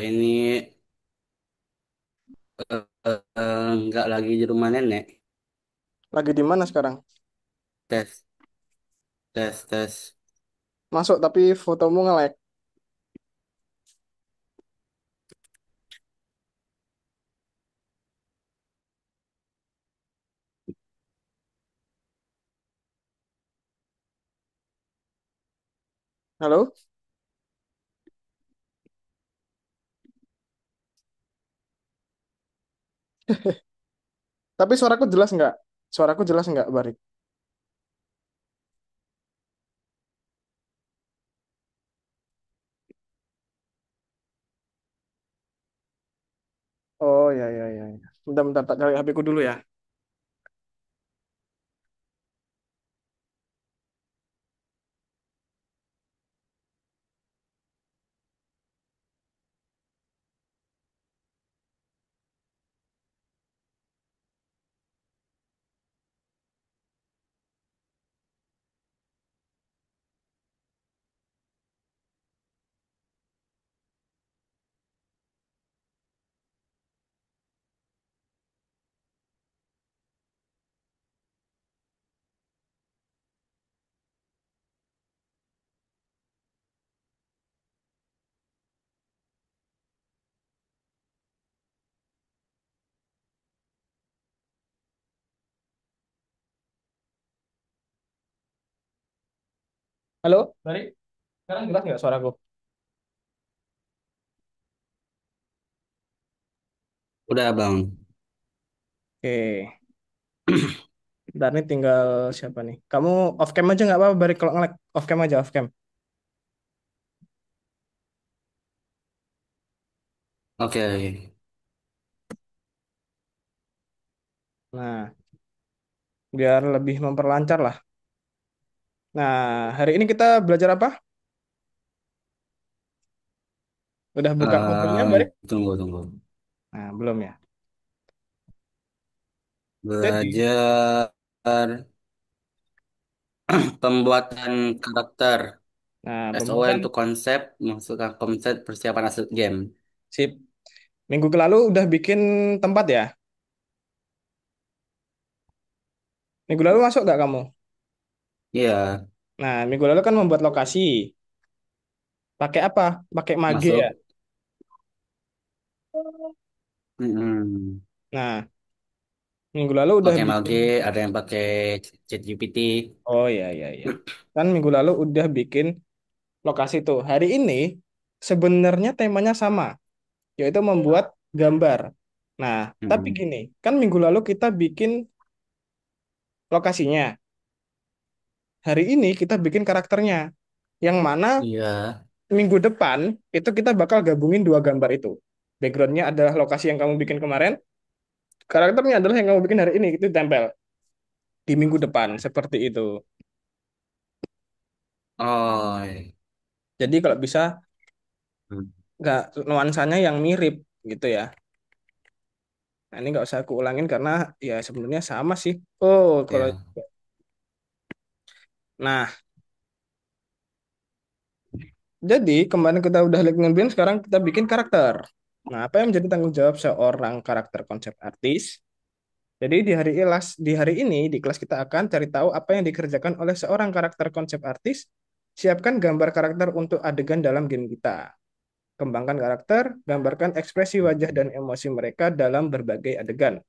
Ini nggak lagi di rumah nenek. Lagi di mana sekarang? Tes, tes, tes. Masuk tapi fotomu nge-lag. Halo? Tapi suaraku jelas nggak? Suaraku jelas nggak, Barik? Oh, ya, ya, ya, ya. Bentar-bentar, tak cari HP ku dulu ya. Halo, Barik? Sekarang jelas nggak suaraku? Udah bang. Oke. Dan ini tinggal siapa nih? Kamu off cam aja nggak apa-apa, Barik, kalau nge-lag. Off cam aja, off cam. Oke. Nah, biar lebih memperlancar lah. Nah, hari ini kita belajar apa? Udah buka materinya, Barik? Tunggu, tunggu. Nah, belum ya. Jadi, Belajar pembuatan karakter. nah, SOW pembuatan untuk konsep, masukkan konsep persiapan asset game. sip. Minggu ke lalu udah bikin tempat ya? Minggu lalu masuk nggak kamu? Iya, Nah, minggu lalu kan membuat lokasi. Pakai apa? Pakai mage ya? masuk. Mm-mm. Nah, minggu lalu udah Pakai bikin. Mage, ada yang pakai ChatGPT. Oh, iya, iya, iya. Kan minggu lalu udah bikin lokasi tuh. Hari ini sebenarnya temanya sama, yaitu membuat gambar. Nah, tapi Mm-mm. gini, kan minggu lalu kita bikin lokasinya. Hari ini kita bikin karakternya. Yang mana Iya. minggu depan itu kita bakal gabungin dua gambar itu. Backgroundnya adalah lokasi yang kamu bikin kemarin, karakternya adalah yang kamu bikin hari ini, itu tempel di minggu depan, seperti itu. Oh, iya. Jadi kalau bisa Hmm. nggak nuansanya yang mirip gitu ya. Nah, ini nggak usah aku ulangin karena ya sebenarnya sama sih. Oh, kalau Ya. nah, jadi kemarin kita udah lihat ngeband, sekarang kita bikin karakter. Nah, apa yang menjadi tanggung jawab seorang karakter konsep artis? Jadi di hari ini di kelas kita akan cari tahu apa yang dikerjakan oleh seorang karakter konsep artis. Siapkan gambar karakter untuk adegan dalam game kita. Kembangkan karakter, gambarkan ekspresi wajah dan emosi mereka dalam berbagai adegan.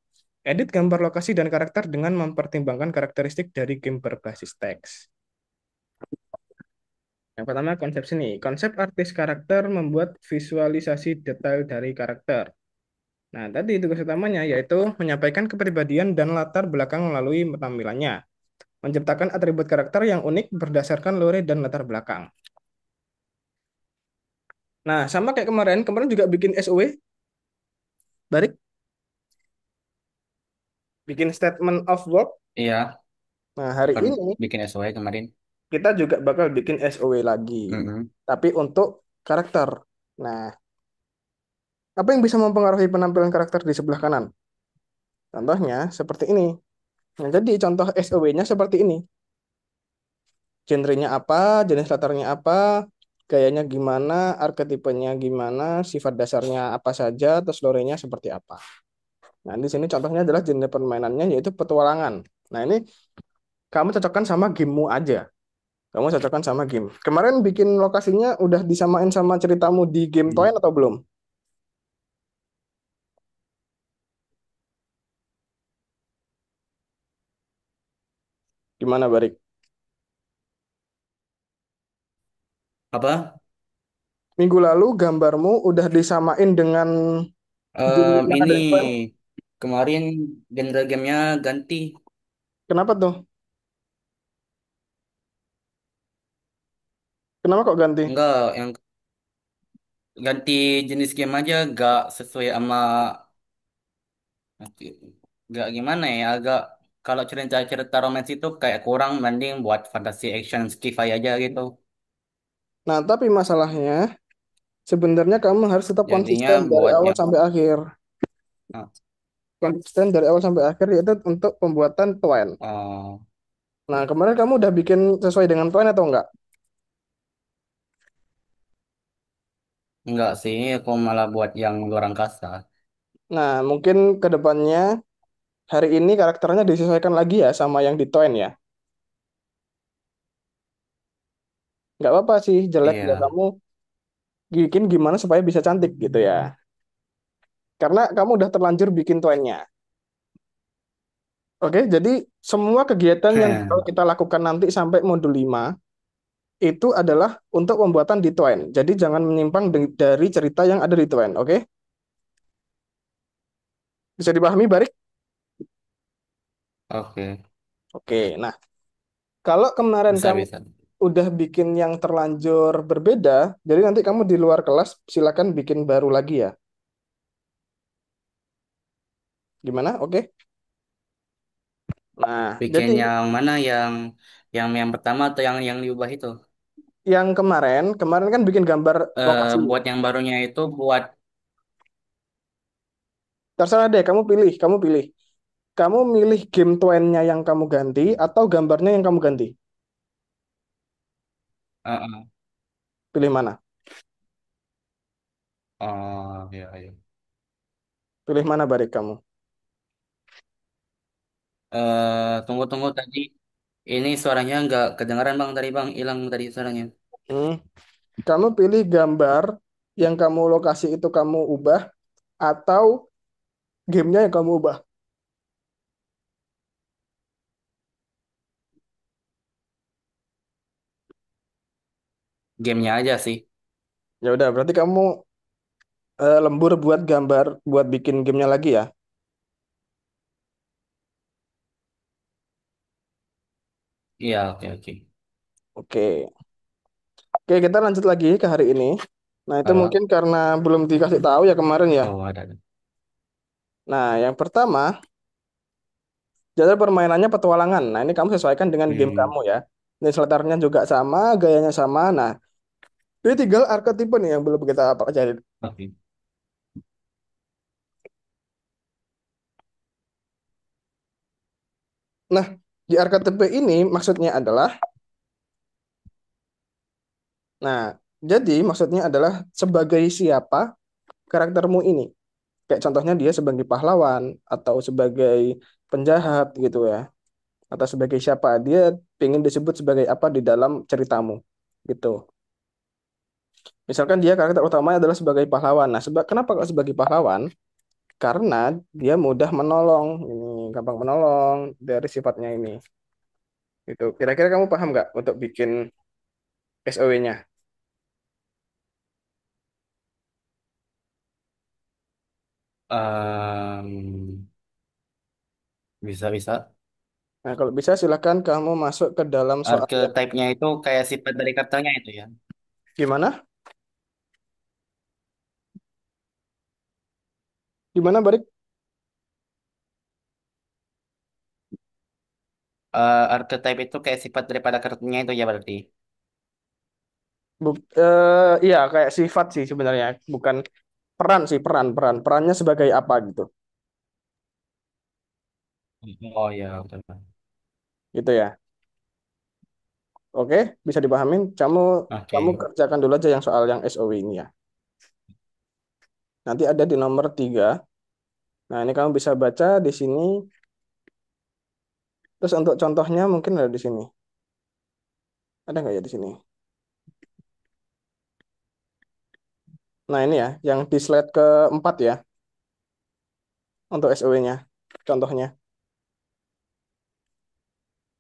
Edit gambar lokasi dan karakter dengan mempertimbangkan karakteristik dari game berbasis teks. Yang pertama konsep seni. Konsep artis karakter membuat visualisasi detail dari karakter. Nah, tadi tugas utamanya yaitu menyampaikan kepribadian dan latar belakang melalui tampilannya. Menciptakan atribut karakter yang unik berdasarkan lore dan latar belakang. Nah, sama kayak kemarin, kemarin juga bikin SOW, Barik, bikin statement of work. Iya, Nah, hari kan ini bikin SOW kemarin. kita juga bakal bikin SOW lagi, Mm-mm. tapi untuk karakter. Nah, apa yang bisa mempengaruhi penampilan karakter di sebelah kanan? Contohnya seperti ini. Nah, jadi contoh SOW-nya seperti ini. Genrenya apa, jenis latarnya apa, gayanya gimana, arketipenya gimana, sifat dasarnya apa saja, terus lore-nya seperti apa. Nah, di sini contohnya adalah genre permainannya yaitu petualangan. Nah, ini kamu cocokkan sama gamemu aja. Kamu cocokkan sama game. Kemarin bikin lokasinya udah disamain sama ceritamu di game Hmm. Toen atau belum? Gimana, Barik? Apa? Minggu lalu gambarmu udah disamain dengan game yang Ini ada di Toen. kemarin genre gamenya ganti. Kenapa tuh? Kenapa kok ganti? Enggak, yang ganti jenis game aja gak sesuai sama gak gimana ya agak kalau cerita-cerita romance itu kayak kurang mending buat fantasi action sci-fi aja gitu. Nah, tapi masalahnya sebenarnya kamu harus tetap Jadinya konsisten dari buat awal yang sampai akhir. ah, Konsisten dari awal sampai akhir yaitu untuk pembuatan Toen. oh, Nah, kemarin kamu udah bikin sesuai dengan Toen atau enggak? enggak sih aku malah buat yang luar angkasa. Nah, mungkin ke depannya hari ini karakternya disesuaikan lagi ya sama yang di Toen ya. Nggak apa-apa sih jelek ya Iya. kamu bikin gimana supaya bisa cantik gitu ya. Karena kamu udah terlanjur bikin Toennya. Oke, jadi semua kegiatan yang bakal kita lakukan nanti sampai modul 5 itu adalah untuk pembuatan di Toen. Jadi jangan menyimpang dari cerita yang ada di Toen, oke? Bisa dipahami, Barik? Oke, Oke, nah kalau kemarin bisa kamu bisa. udah bikin yang terlanjur berbeda, jadi nanti kamu di luar kelas silakan bikin baru lagi ya. Gimana? Oke. Nah, Bikin jadi yang mana yang pertama atau yang diubah itu? yang kemarin, kemarin kan bikin gambar lokasi. Buat yang barunya itu buat Terserah deh, kamu pilih, kamu pilih. Kamu milih game Twain-nya yang kamu ganti atau gambarnya yang kamu ganti? uh, Pilih mana? oh ya ya. Pilih mana Barik kamu? Tunggu tunggu tadi ini suaranya nggak kedengaran bang tadi bang hilang tadi suaranya. Hmm. Kamu pilih gambar yang kamu lokasi itu kamu ubah atau gamenya yang kamu ubah? Gamenya aja sih. Ya udah, berarti kamu lembur buat gambar, buat bikin gamenya lagi ya. Iya oke oke. Oke. Oke, kita lanjut lagi ke hari ini. Nah, itu Halo. mungkin karena belum dikasih tahu ya kemarin ya. Oh ada. Nah, yang pertama, jalur permainannya petualangan. Nah, ini kamu sesuaikan dengan game Hmm, kamu ya. Newsletternya juga sama, gayanya sama. Nah, ini tinggal arketipe nih yang belum kita pelajari. oke. Nah, di arketipe ini maksudnya adalah, nah, jadi maksudnya adalah sebagai siapa karaktermu ini. Kayak contohnya dia sebagai pahlawan atau sebagai penjahat gitu ya. Atau sebagai siapa. Dia ingin disebut sebagai apa di dalam ceritamu gitu. Misalkan dia karakter utamanya adalah sebagai pahlawan. Nah, kenapa kok sebagai pahlawan? Karena dia mudah menolong, ini gampang menolong dari sifatnya ini. Itu. Kira-kira kamu paham nggak untuk bikin SOW-nya? Bisa bisa. Nah, kalau bisa silakan kamu masuk ke dalam soal yang Archetype-nya itu kayak sifat dari karakternya itu ya. gimana? Gimana, Barik? Archetype itu kayak sifat daripada karakternya itu ya berarti. Iya, kayak sifat sih sebenarnya, bukan peran sih, perannya sebagai apa gitu. Oh ya betul. Gitu ya. Oke, bisa dipahamin. Kamu kamu Oke. kerjakan dulu aja yang soal yang SOW ini ya. Nanti ada di nomor 3. Nah, ini kamu bisa baca di sini. Terus untuk contohnya mungkin ada di sini. Ada nggak ya di sini? Nah, ini ya, yang di slide keempat ya, untuk SOW-nya. Contohnya.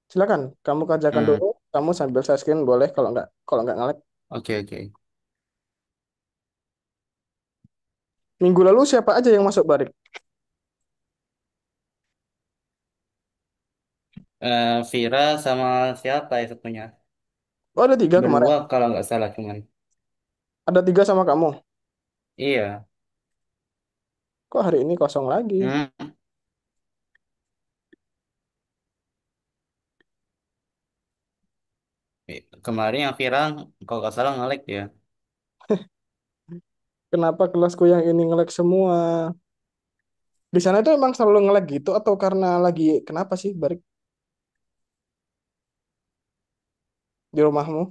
Silakan, kamu kerjakan Hmm. dulu. Kamu sambil saya screen boleh kalau nggak ngelek. Oke, oke. Minggu lalu siapa aja yang masuk barik? Vira sama siapa ya satunya? Oh, ada 3 kemarin. Berdua kalau nggak salah cuman. Ada 3 sama kamu. Iya. Kok hari ini kosong lagi? Hmm. Kemarin yang Vira kalau nggak salah nge-lag ya. Kenapa kelasku yang ini ngelek semua? Di sana itu emang selalu ngelek gitu atau karena lagi kenapa sih barik di rumahmu?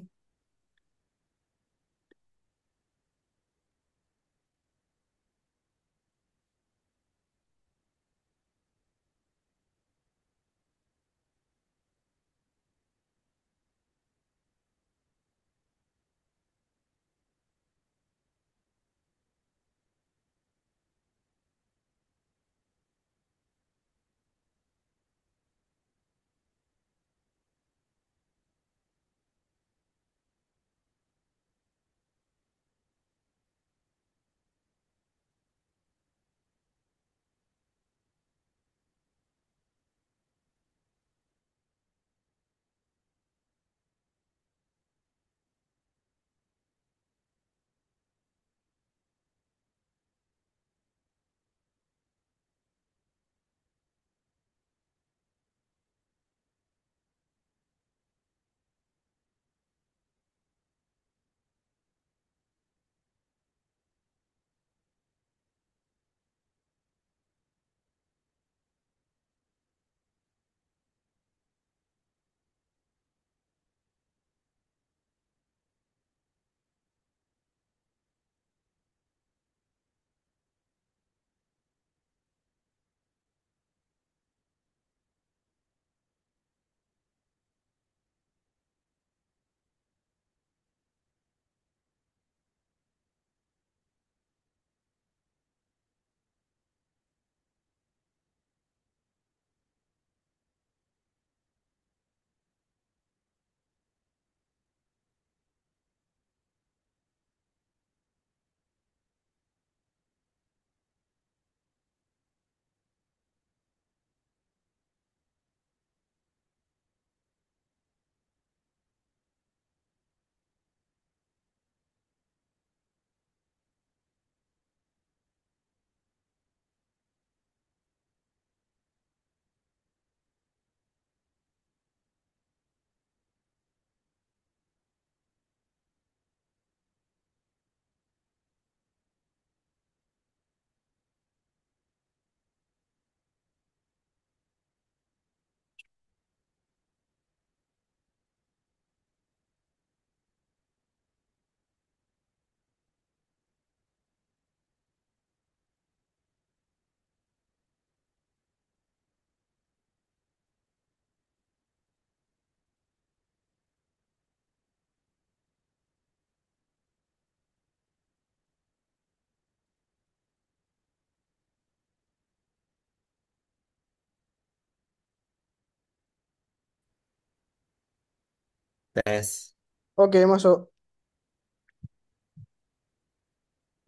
Tes. Oke, masuk.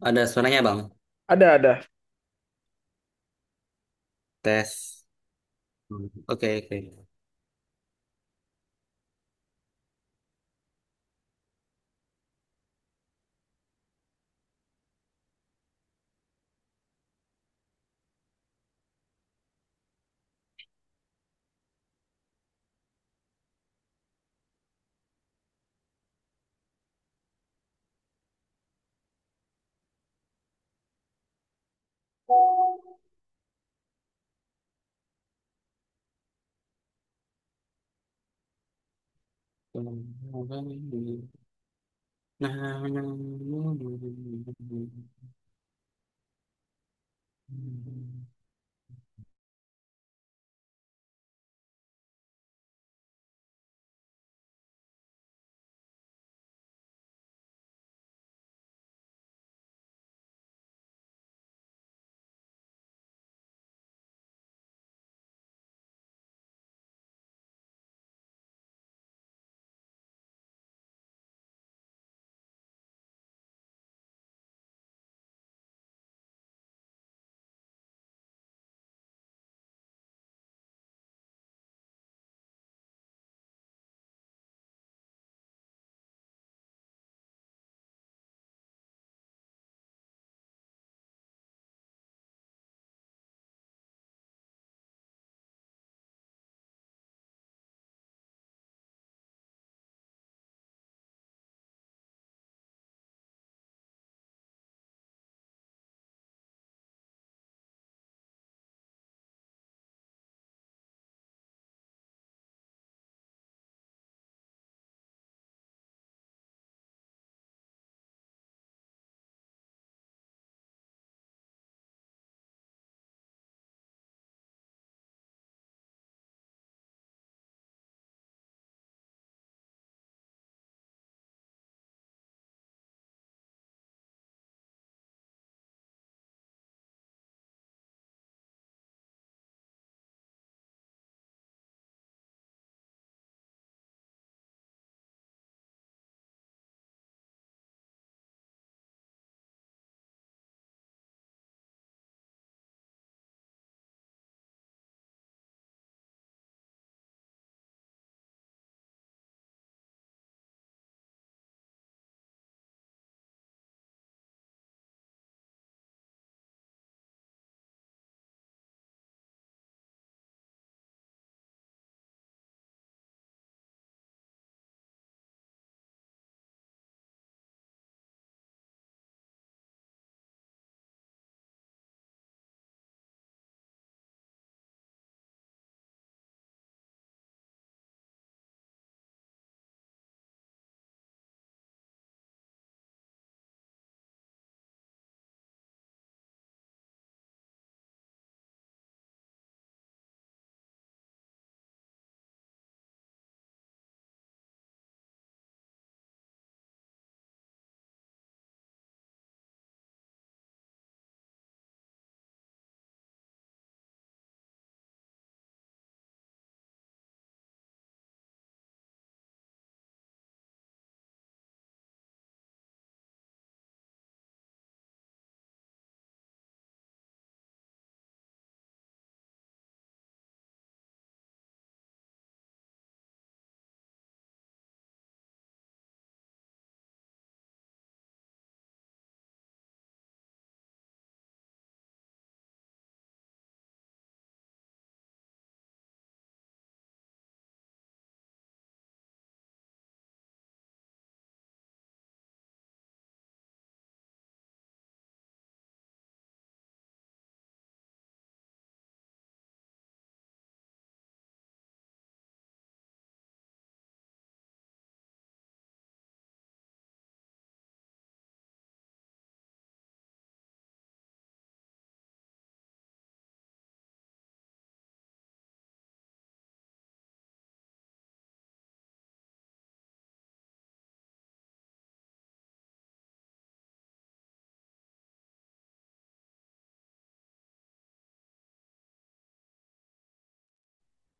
Ada suaranya Bang. Ada. Tes. Oke, oke.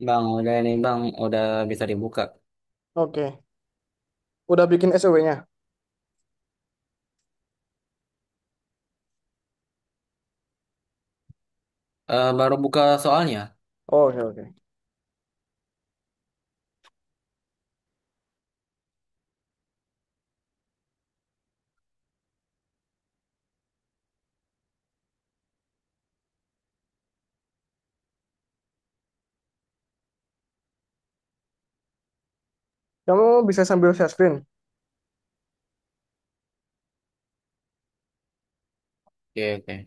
Bang, udah ini bang, udah bisa dibuka. Oke. Udah bikin SOW-nya? Baru buka soalnya. Oh, oke, oke. Kamu bisa sambil share screen? Oke, oke.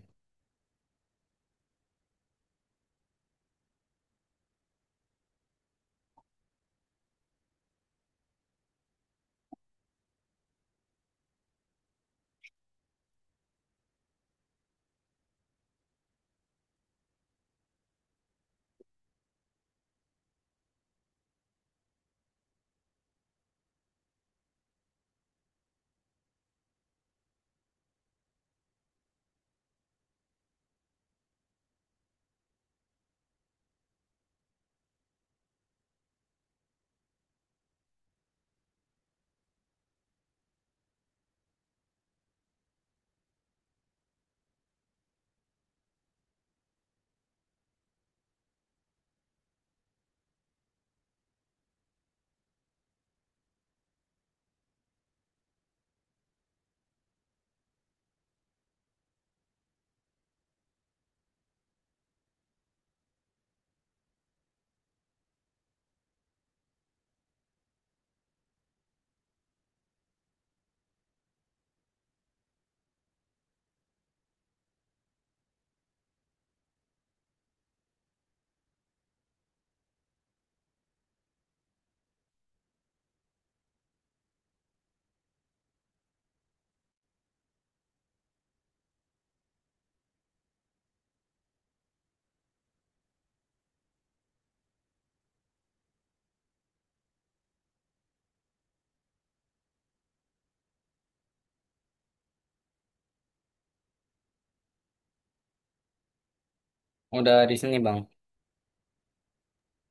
Udah di sini, Bang.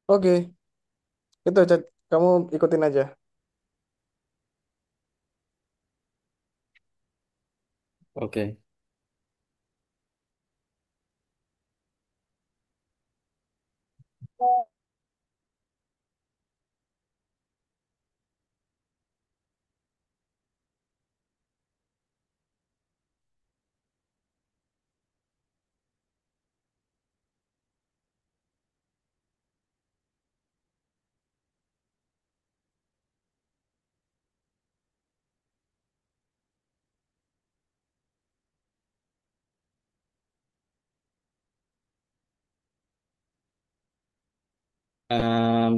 Oke, itu Chat. Kamu ikutin aja. Oke.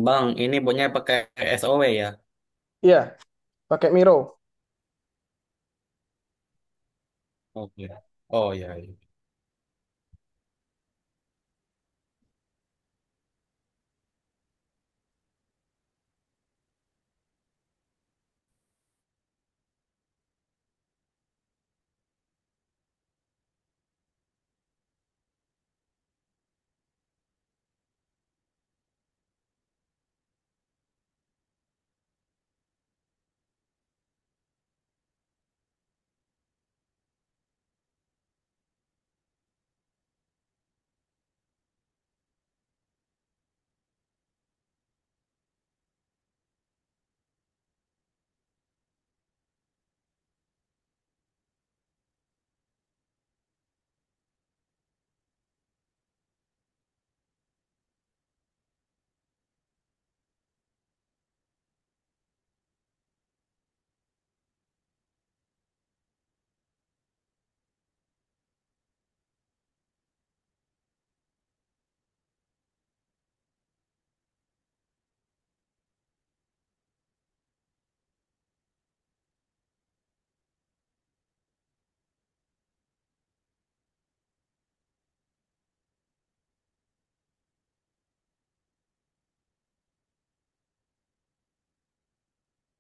Bang, ini botnya pakai SOW ya? Iya, pakai Miro. Oke. Oh ya. Iya.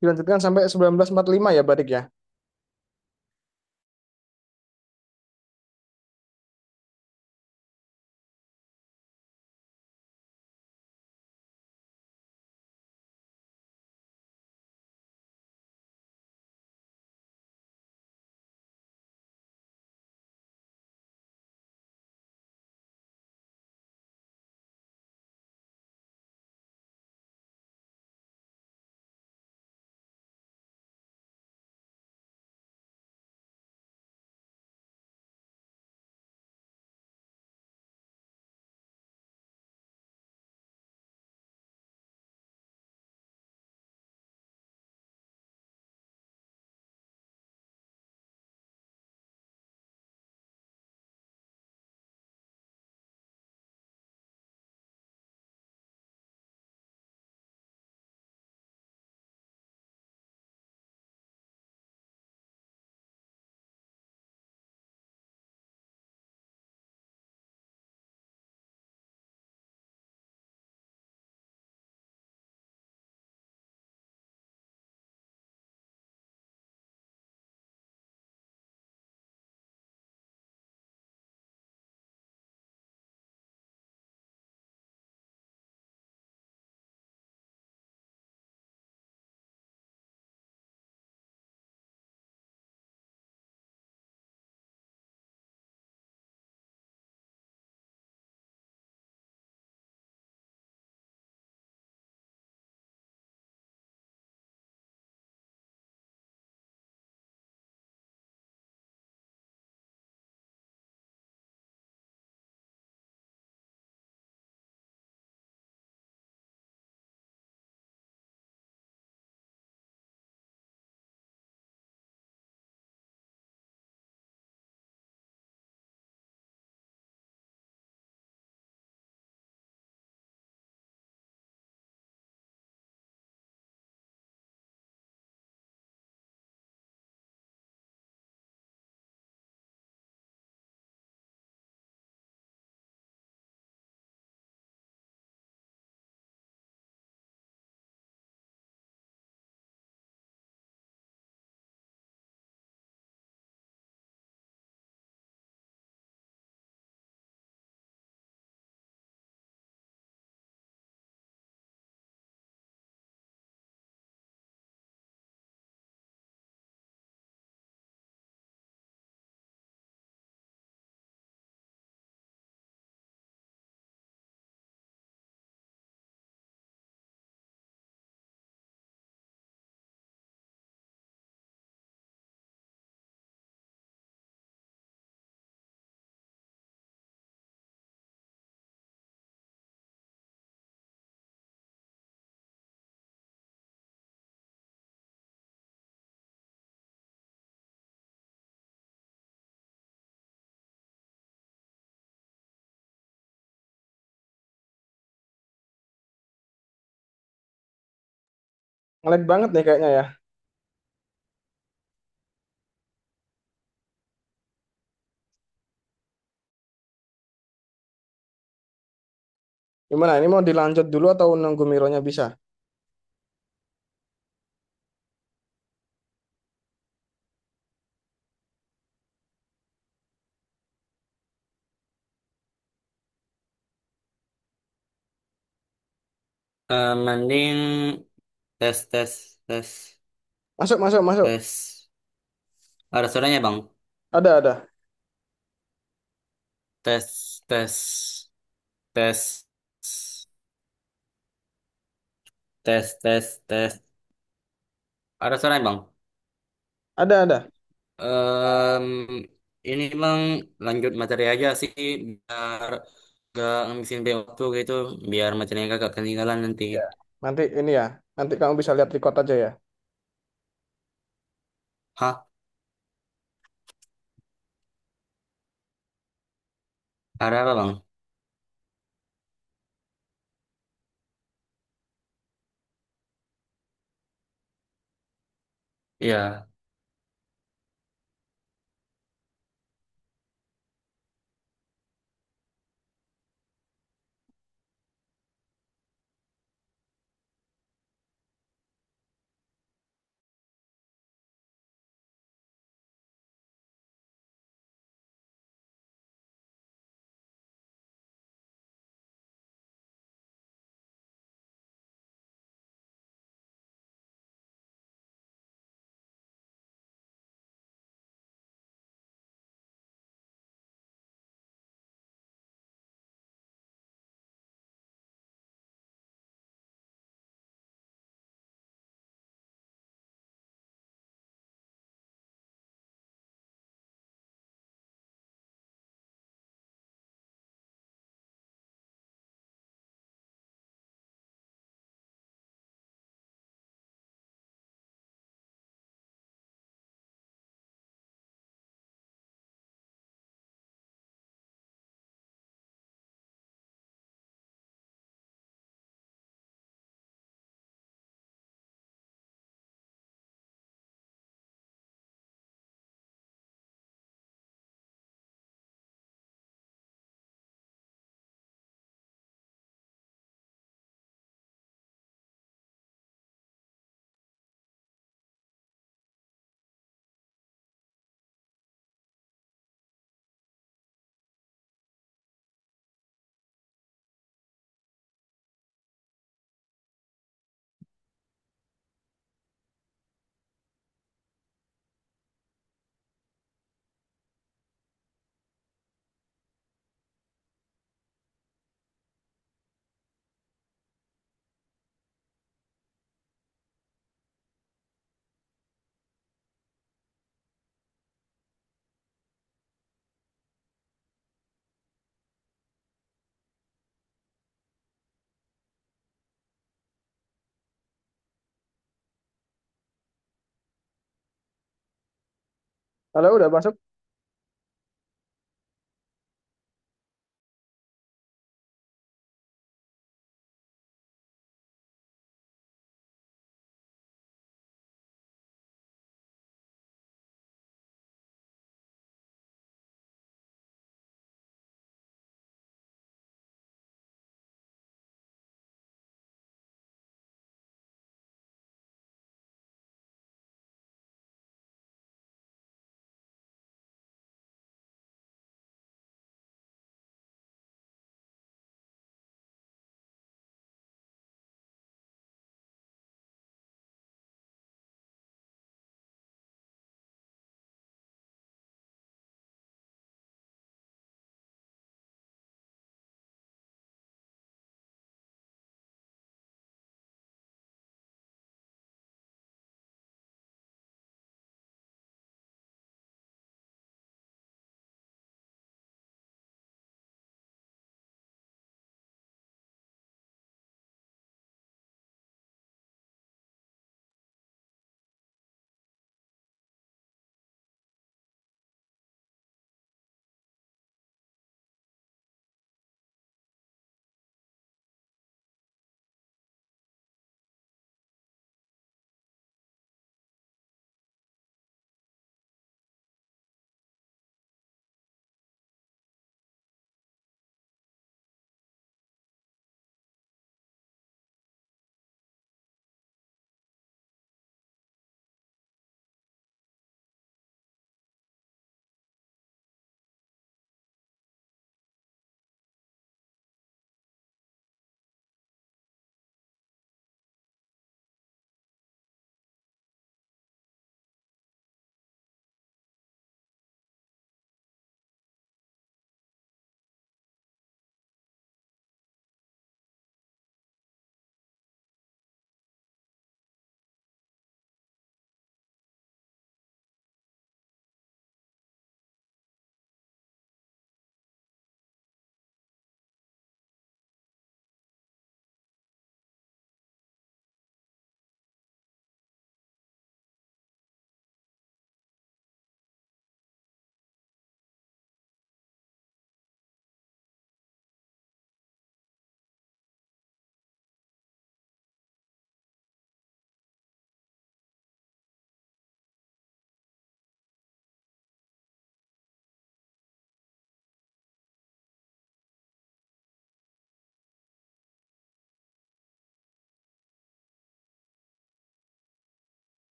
Dilanjutkan sampai 1945 ya Badik ya. Ngelag banget nih kayaknya ya. Gimana? Ini mau dilanjut dulu atau nunggu Mironya bisa? Mending tes tes tes Masuk, masuk, masuk. tes. Ada suaranya bang. Ada. Tes tes tes tes tes tes. Ada suaranya bang. Ada. Em, ini bang lanjut materi aja sih biar gak ngabisin banyak waktu gitu biar materinya gak ketinggalan nanti. Ya. Nanti ini ya. Nanti kamu bisa lihat record aja ya. Hah? Ada apa bang? Iya. Halo, udah masuk?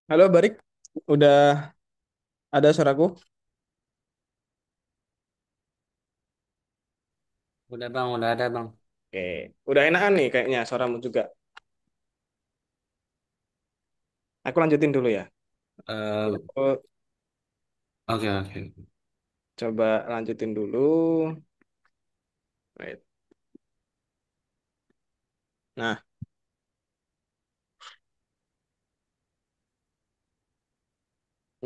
Halo, Barik. Udah ada suaraku? Udah bang, udah ada bang. Oke. Udah enakan nih kayaknya suaramu juga. Aku lanjutin dulu ya. Eh, Aku oke oke. coba lanjutin dulu. Wait.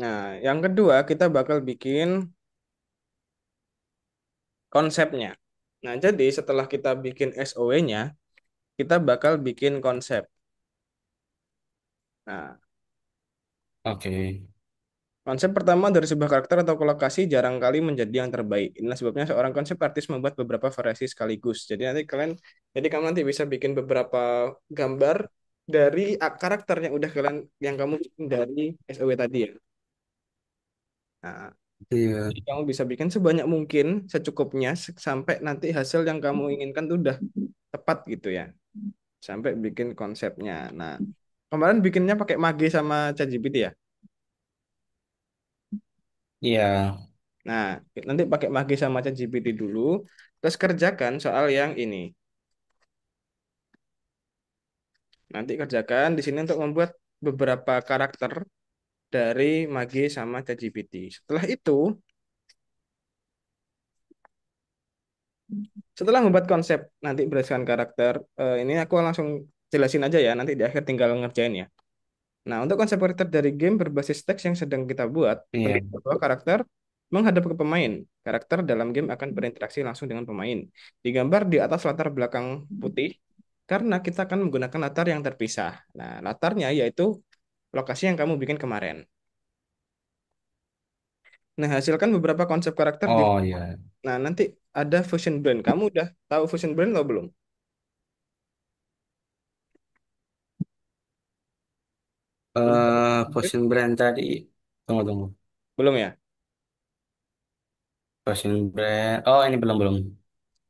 Nah, yang kedua kita bakal bikin konsepnya. Nah, jadi setelah kita bikin SOW-nya, kita bakal bikin konsep. Nah, Oke. konsep pertama dari sebuah karakter atau lokasi jarang kali menjadi yang terbaik. Inilah sebabnya seorang konsep artis membuat beberapa variasi sekaligus. Jadi kamu nanti bisa bikin beberapa gambar dari karakter yang udah yang kamu bikin dari SOW tadi ya. Nah, Iya. jadi kamu bisa bikin sebanyak mungkin, secukupnya, sampai nanti hasil yang kamu inginkan tuh udah tepat gitu ya. Sampai bikin konsepnya. Nah, kemarin bikinnya pakai Mage sama ChatGPT ya. Iya. Nah, nanti pakai Mage sama ChatGPT dulu, terus kerjakan soal yang ini. Nanti kerjakan di sini untuk membuat beberapa karakter dari Mage sama ChatGPT. Setelah membuat konsep nanti berdasarkan karakter, ini aku langsung jelasin aja ya, nanti di akhir tinggal ngerjain ya. Nah, untuk konsep karakter dari game berbasis teks yang sedang kita buat, Iya. penting bahwa karakter menghadap ke pemain. Karakter dalam game akan berinteraksi langsung dengan pemain. Digambar di atas latar belakang putih, karena kita akan menggunakan latar yang terpisah. Nah, latarnya yaitu lokasi yang kamu bikin kemarin. Nah, hasilkan beberapa konsep karakter di... Oh iya. Nah, nanti ada Fusion Brand. Kamu udah tahu Fusion Brand atau belum? Belum tahu Fusion Brand? Fashion brand tadi. Tunggu tunggu. Belum ya? Fashion brand. Oh ini belum belum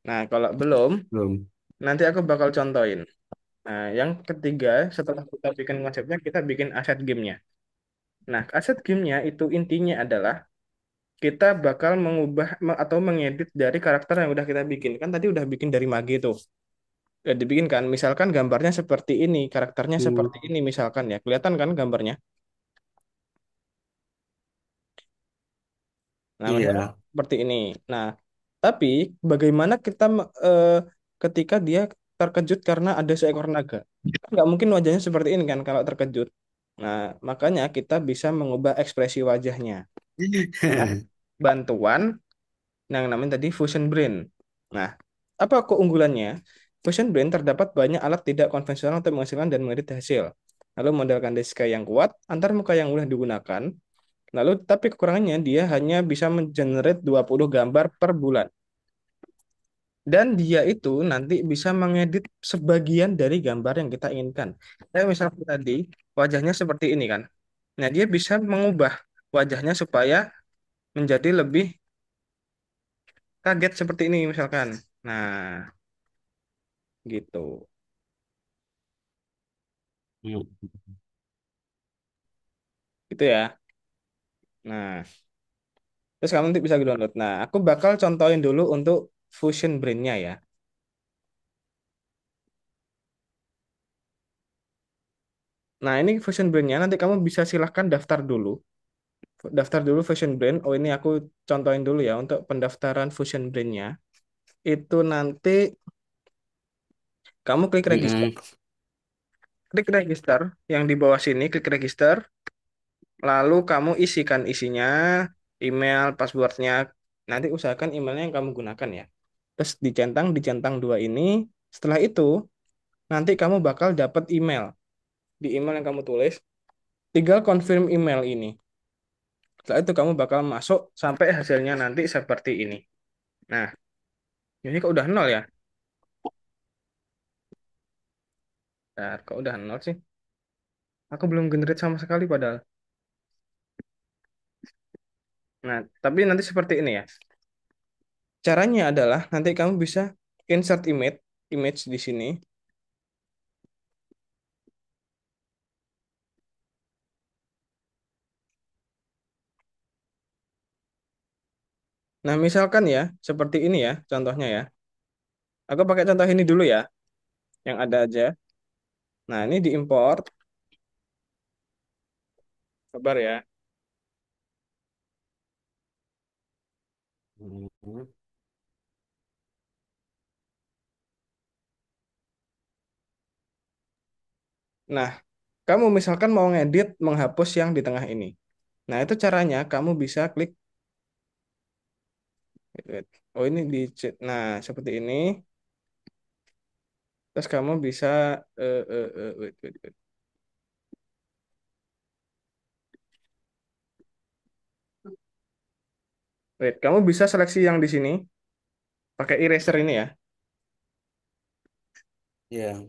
Nah, kalau belum, belum. nanti aku bakal contohin. Nah, yang ketiga, setelah kita bikin konsepnya, kita bikin aset gamenya. Nah, aset gamenya itu intinya adalah kita bakal atau mengedit dari karakter yang udah kita bikin. Kan tadi udah bikin dari Mage tuh. Udah dibikin kan, misalkan gambarnya seperti ini, karakternya Hmm, seperti ini misalkan ya. Kelihatan kan gambarnya? Nah, misalkan iya. seperti ini. Nah, tapi bagaimana kita ketika dia terkejut karena ada seekor naga? Kan nggak mungkin wajahnya seperti ini kan kalau terkejut. Nah, makanya kita bisa mengubah ekspresi wajahnya dengan bantuan yang namanya tadi Fusion Brain. Nah, apa keunggulannya? Fusion Brain terdapat banyak alat tidak konvensional untuk menghasilkan dan mengedit hasil. Lalu model Kandiska yang kuat, antar muka yang mudah digunakan. Lalu, tapi kekurangannya dia hanya bisa mengenerate 20 gambar per bulan. Dan dia itu nanti bisa mengedit sebagian dari gambar yang kita inginkan. Kayak misalnya tadi, wajahnya seperti ini kan. Nah, dia bisa mengubah wajahnya supaya menjadi lebih kaget seperti ini misalkan. Nah, gitu. Hmm, Gitu ya. Nah, terus kamu nanti bisa download. Nah, aku bakal contohin dulu untuk Fusion Brain-nya ya. Nah, ini Fusion Brain-nya nanti kamu bisa silahkan daftar dulu. Daftar dulu Fusion Brain. Oh, ini aku contohin dulu ya untuk pendaftaran Fusion Brain-nya. Itu nanti kamu klik register. hmm, Klik register yang di bawah sini, klik register. Lalu kamu isikan isinya, email, passwordnya. Nanti usahakan emailnya yang kamu gunakan ya. Terus dicentang dua ini. Setelah itu, nanti kamu bakal dapat email. Di email yang kamu tulis, tinggal confirm email ini. Setelah itu kamu bakal masuk sampai hasilnya nanti seperti ini. Nah, ini kok udah nol ya? Nah, kok udah nol sih? Aku belum generate sama sekali padahal. Nah, tapi nanti seperti ini ya. Caranya adalah nanti kamu bisa insert image di sini. Nah, misalkan ya, seperti ini ya, contohnya ya. Aku pakai contoh ini dulu ya, yang ada aja. Nah, ini diimport. Sabar ya. Hmm. Nah, kamu misalkan mau ngedit, menghapus yang di tengah ini. Nah, itu caranya kamu bisa klik. Wait, wait. Oh, ini di Nah, seperti ini. Terus kamu bisa wait, wait, wait. Wait, kamu bisa seleksi yang di sini pakai eraser ini ya. Ya.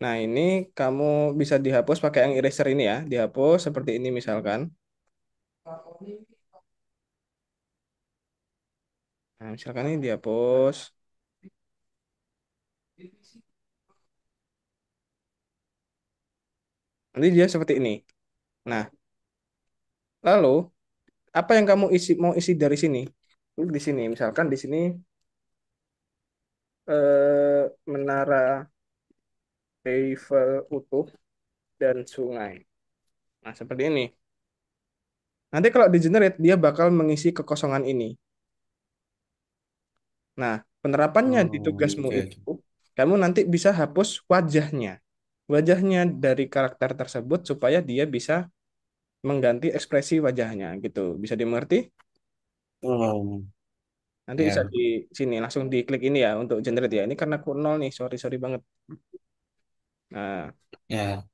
Nah, ini kamu bisa dihapus pakai yang eraser ini ya. Dihapus seperti ini misalkan. Nah, misalkan ini dihapus. Nanti dia seperti ini. Nah, lalu apa yang kamu mau isi dari sini? Di sini, misalkan di sini menara Eiffel utuh dan sungai. Nah, seperti ini. Nanti kalau di generate, dia bakal mengisi kekosongan ini. Nah, penerapannya di Oh, tugasmu oke, itu, oke. kamu nanti bisa hapus wajahnya. Wajahnya dari karakter tersebut supaya dia bisa mengganti ekspresi wajahnya gitu. Bisa dimengerti? Oh, Nanti bisa ya, di sini langsung diklik ini ya untuk generate ya. Ini karena aku nol nih, sorry sorry banget. Nah, ya.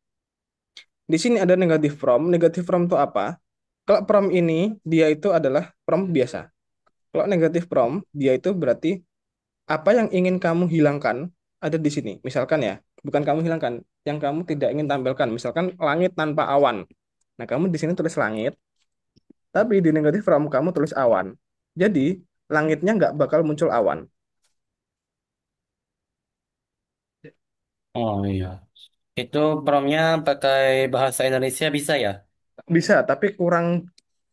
di sini ada negatif from. Negatif from itu apa? Kalau from ini dia itu adalah from biasa. Kalau negatif from dia itu berarti apa yang ingin kamu hilangkan ada di sini. Misalkan ya, bukan kamu hilangkan, yang kamu tidak ingin tampilkan. Misalkan langit tanpa awan. Nah, kamu di sini tulis langit, tapi di negatif from kamu tulis awan. Jadi, langitnya nggak bakal muncul awan. Oh iya. Itu promnya pakai bahasa Indonesia bisa ya? Bisa, tapi kurang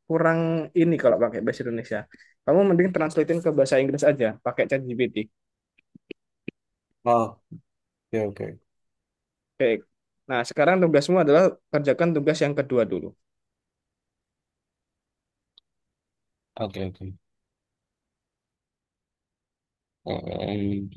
kurang ini kalau pakai bahasa Indonesia. Kamu mending translatein ke bahasa Inggris aja, pakai ChatGPT. Oh, oke, oke. Oke. Nah, sekarang tugasmu adalah kerjakan tugas yang kedua dulu. Oke, oke. Hmm,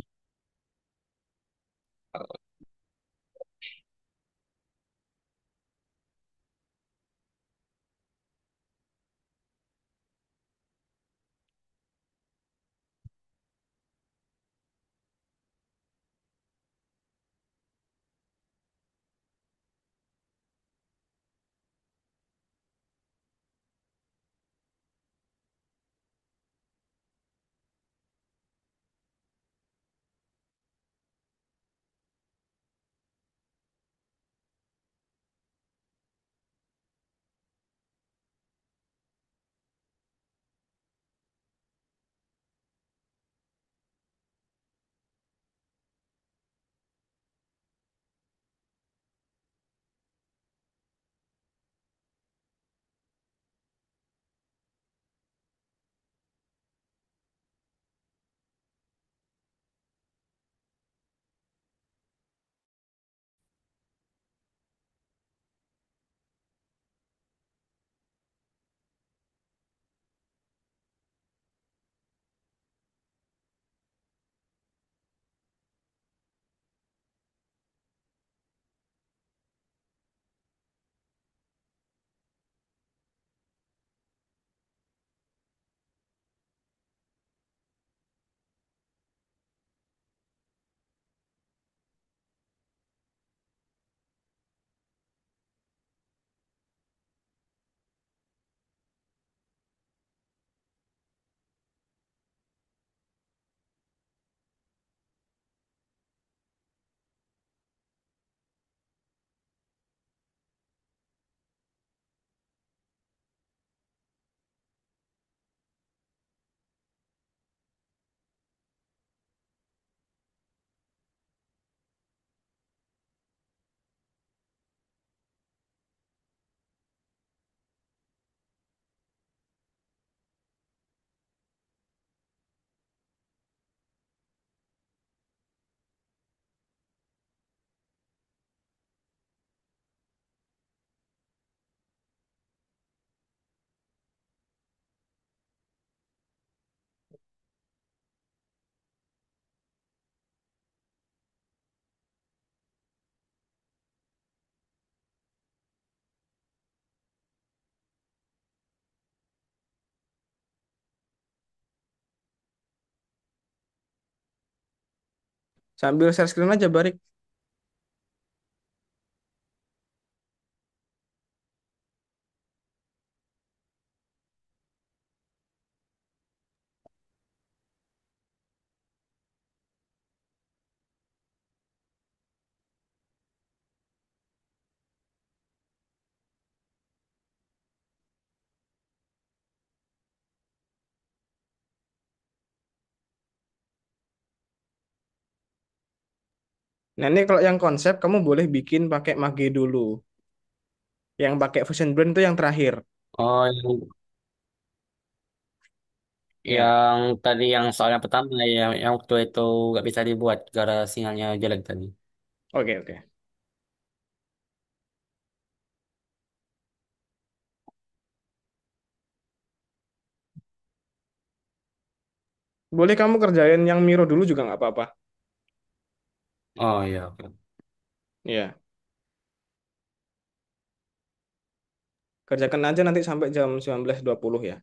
Sambil share screen aja, Barik. Nah, ini kalau yang konsep kamu boleh bikin pakai Mage dulu. Yang pakai Fusion Blend itu yang terakhir. Oh, Ya, yang tadi yang soalnya pertama ya, yang waktu itu nggak bisa dibuat gara sinyalnya jelek tadi. oke oke. Boleh kamu kerjain yang Miro dulu juga nggak apa-apa. Oh iya, oke. Ya, kerjakan aja nanti sampai jam 19.20 ya.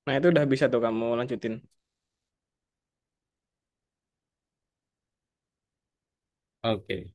Nah, itu udah bisa tuh kamu lanjutin. Oke.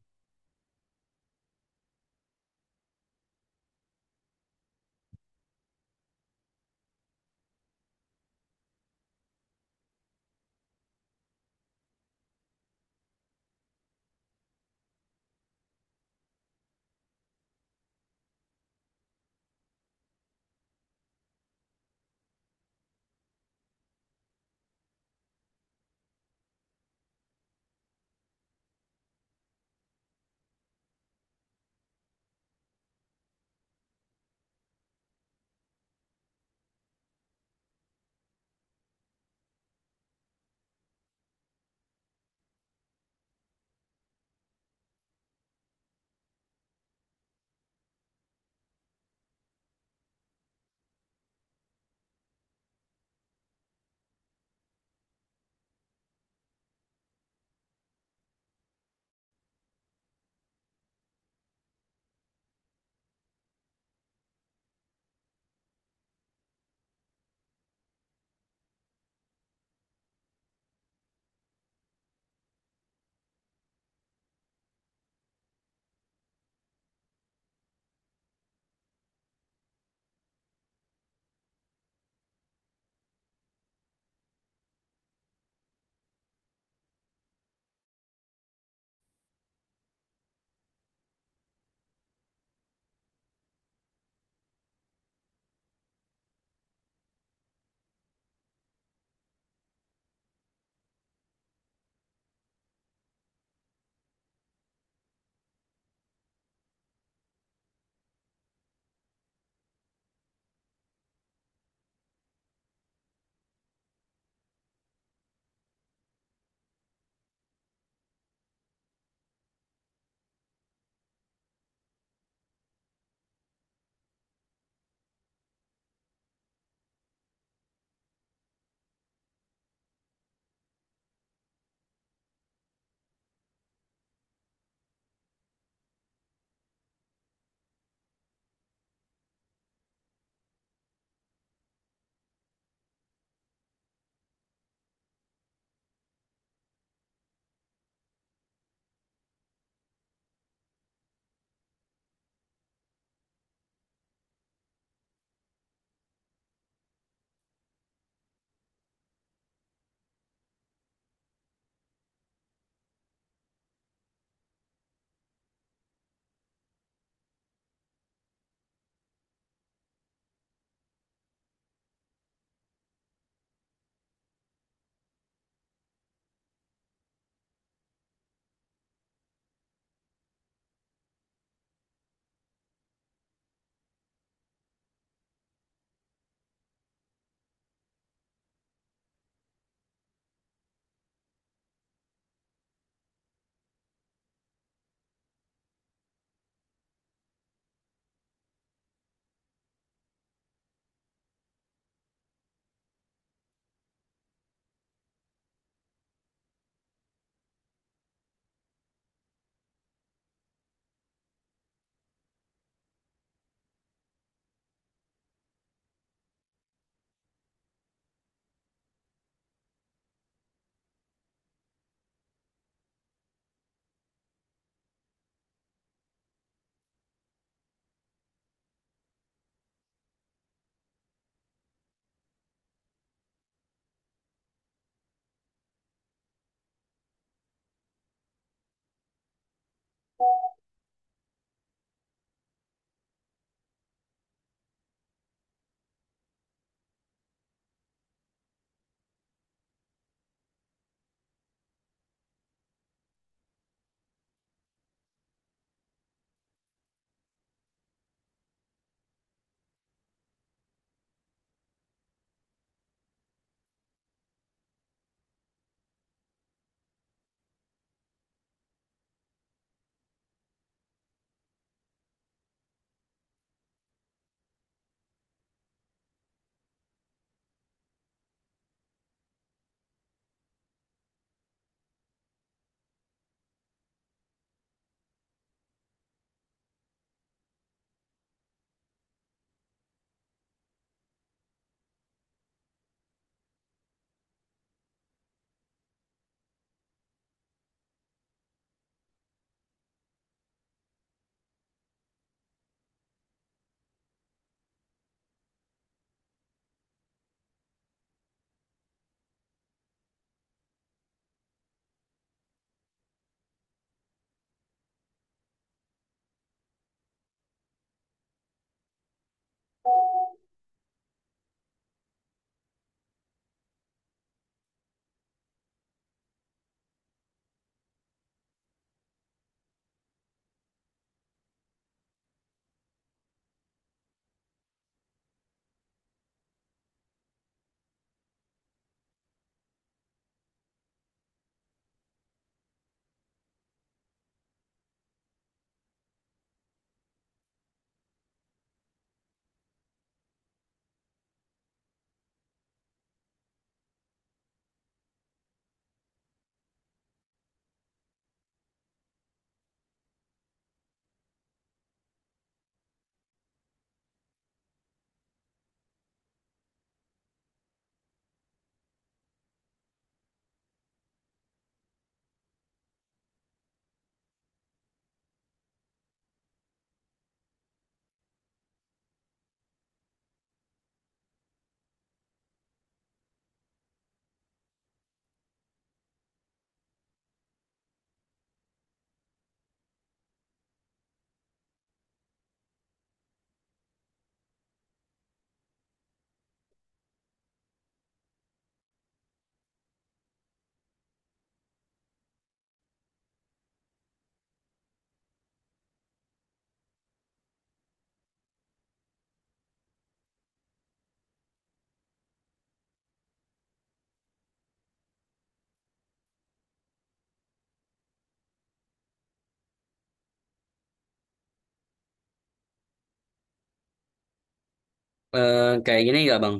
Kayak gini nggak Bang?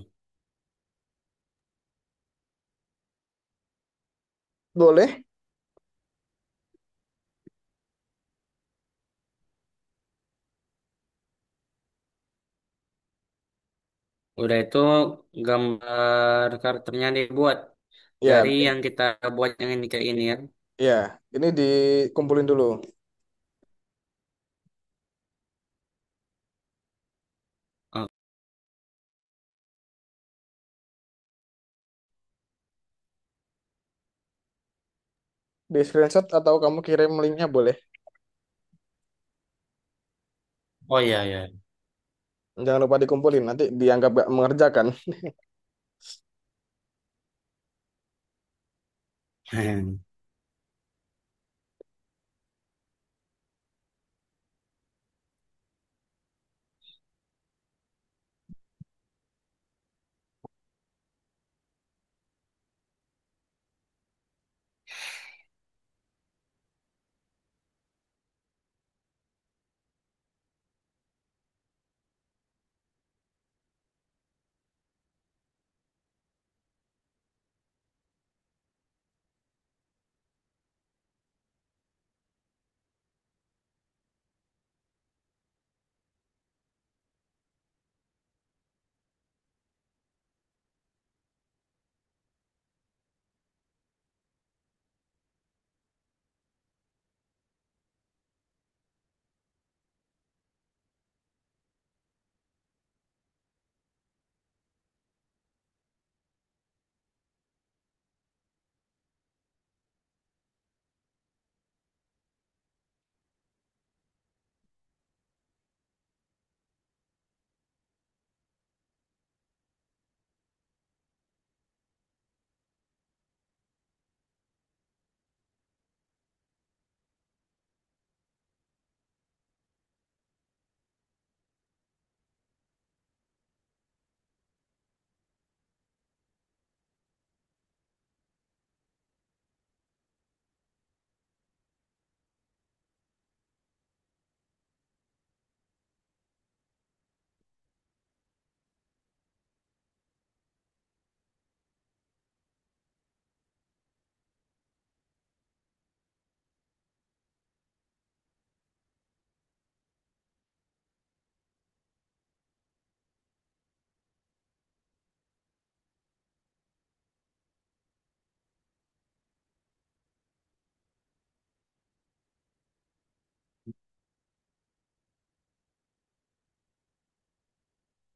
Boleh? Udah itu gambar karakternya dibuat Ya, dari yang kita buat yang ini kayak ini ya. ya. Ini dikumpulin dulu. Oh, Di screenshot atau kamu kirim linknya boleh. oh iya iya. Jangan lupa dikumpulin, nanti dianggap gak mengerjakan.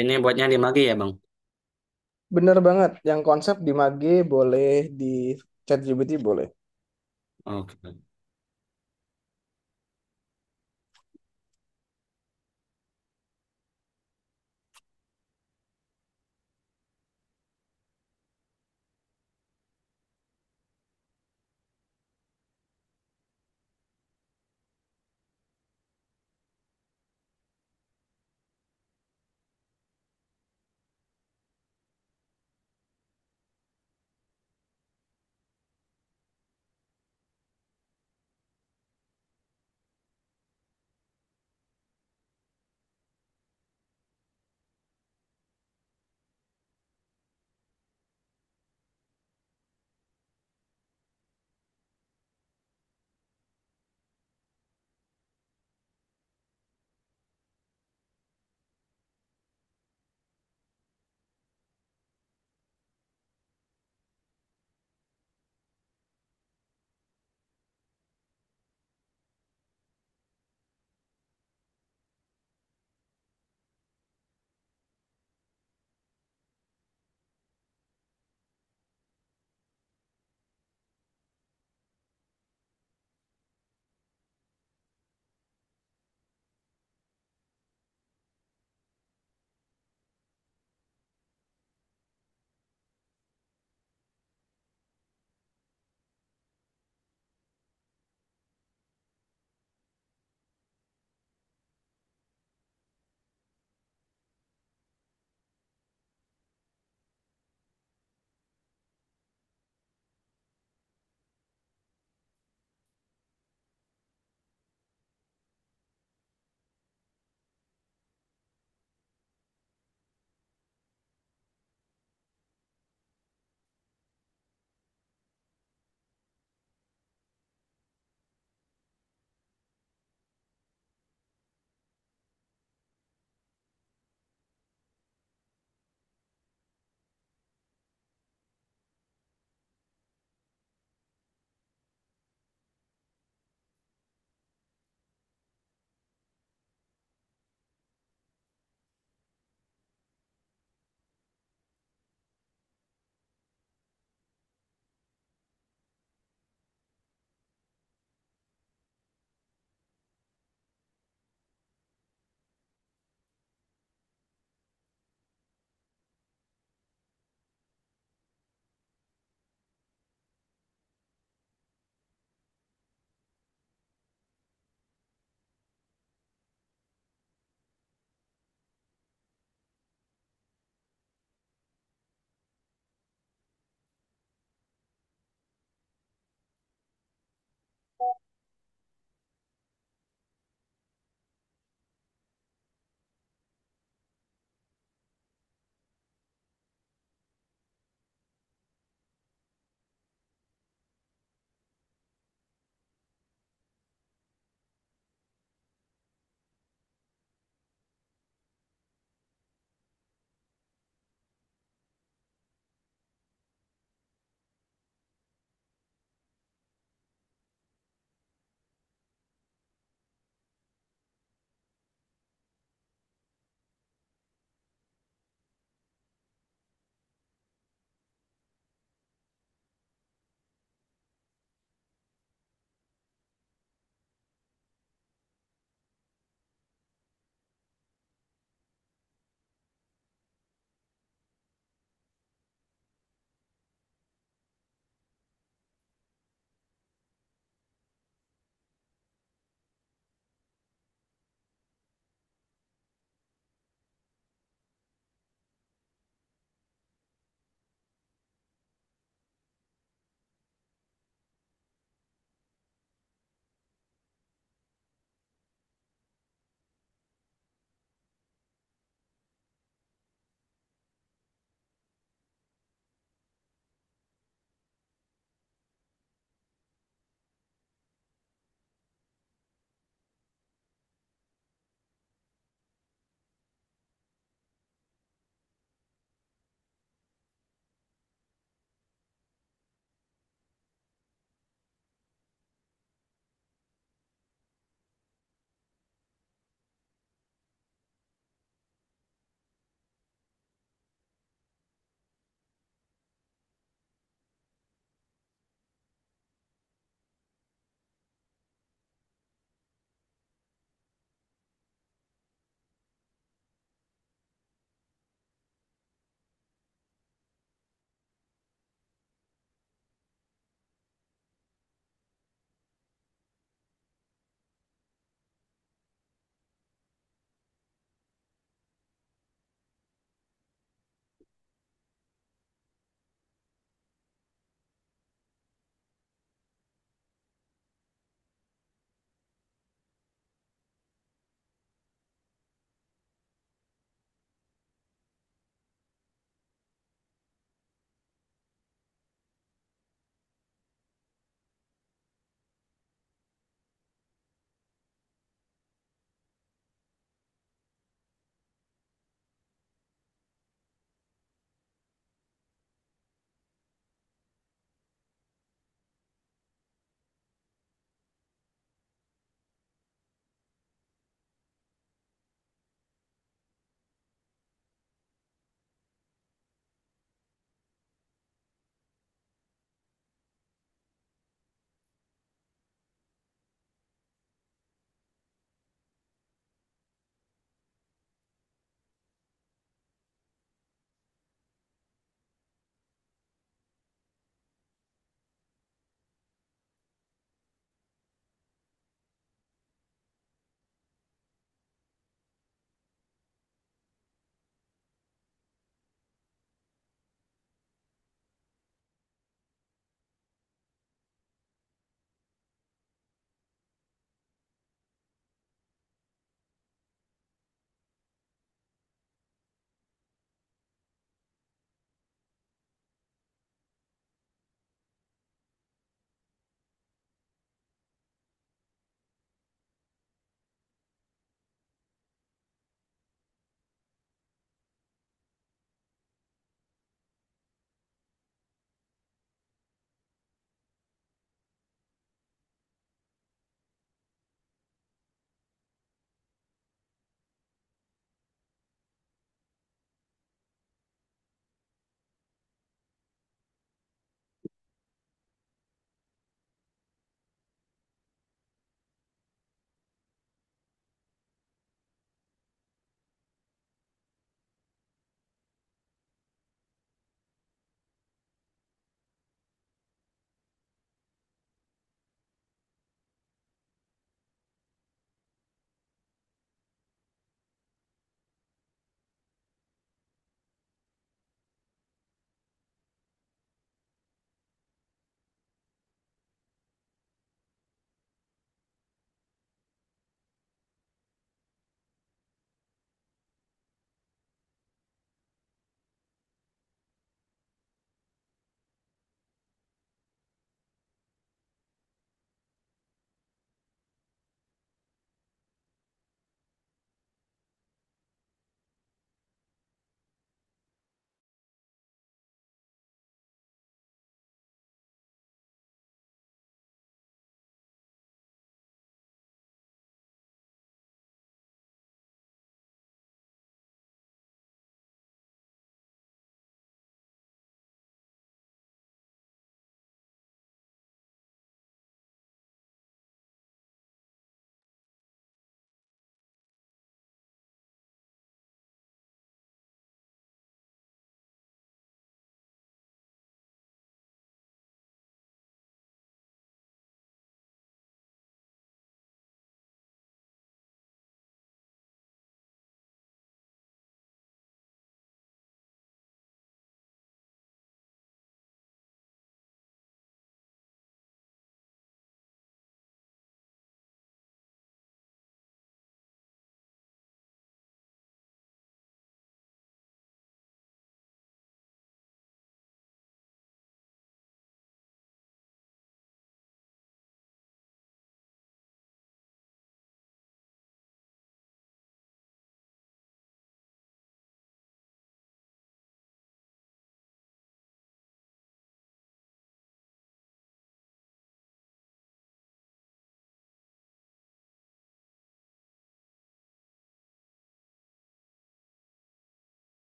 Ini buatnya di Magi ya Bang? Bener banget, yang konsep di Mage boleh, di ChatGPT boleh. Oke.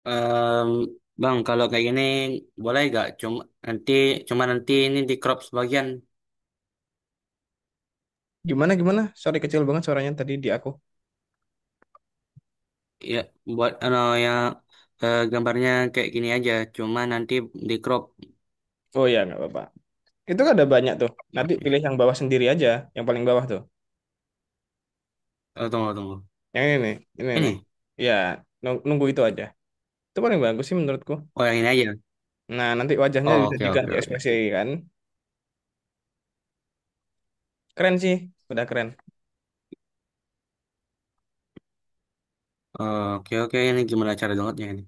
Em, Bang, kalau kayak gini boleh gak? Cuma nanti ini di crop sebagian Gimana gimana? Sorry kecil banget suaranya tadi di aku. ya buat ya gambarnya kayak gini aja. Cuma nanti di crop. Oh ya nggak apa-apa. Itu kan ada banyak tuh. Nanti Oke. pilih yang bawah sendiri aja, yang paling bawah tuh. Tunggu tunggu. Yang ini nih, ini nih. Ini. Ya, nunggu itu aja. Itu paling bagus sih menurutku. Oh yang ini aja. Nah, nanti wajahnya Oh, bisa oke diganti oke oke. ekspresi kan. Keren sih, udah keren. Oke oke, ini gimana cara downloadnya ini?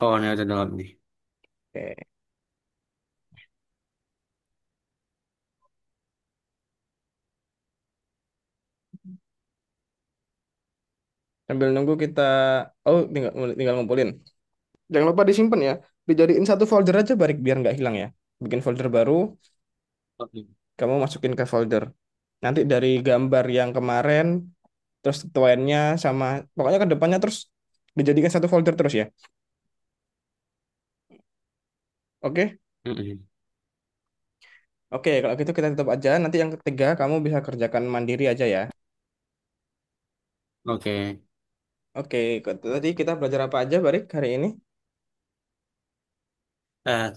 Oh ini udah download nih. Oke. Sambil nunggu kita, oh tinggal tinggal ngumpulin. Jangan lupa disimpan ya. Dijadiin satu folder aja barik biar nggak hilang ya. Bikin folder baru, Oke. kamu masukin ke folder. Nanti dari gambar yang kemarin, terus tuennya sama, pokoknya ke depannya terus dijadikan satu folder terus ya. Oke? Mm-mm. Oke, kalau gitu kita tutup aja. Nanti yang ketiga kamu bisa kerjakan mandiri aja ya. Oke. Oke, tadi kita belajar apa aja Barik hari ini?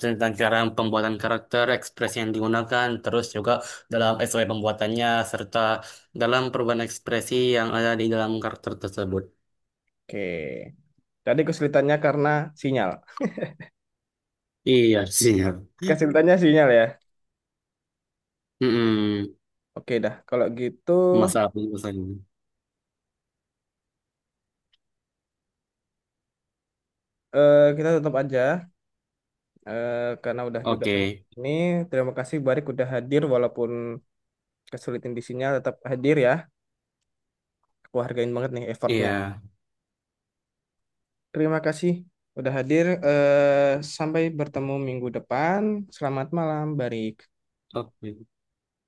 Tentang cara pembuatan karakter, ekspresi yang digunakan, terus juga dalam SOP pembuatannya, serta dalam perubahan ekspresi yang ada di dalam karakter tersebut. Oke. Tadi kesulitannya karena sinyal. Iya, siap. Kesulitannya sinyal ya. Mm-mm. Oke dah, kalau gitu Masalah pengurusan. kita tutup aja karena udah juga Oke, ini. Terima kasih Barik udah hadir walaupun kesulitan di sinyal tetap hadir ya. Aku hargain banget nih effortnya. iya, Terima kasih udah hadir. Sampai bertemu minggu depan. Selamat malam, Barik. oke.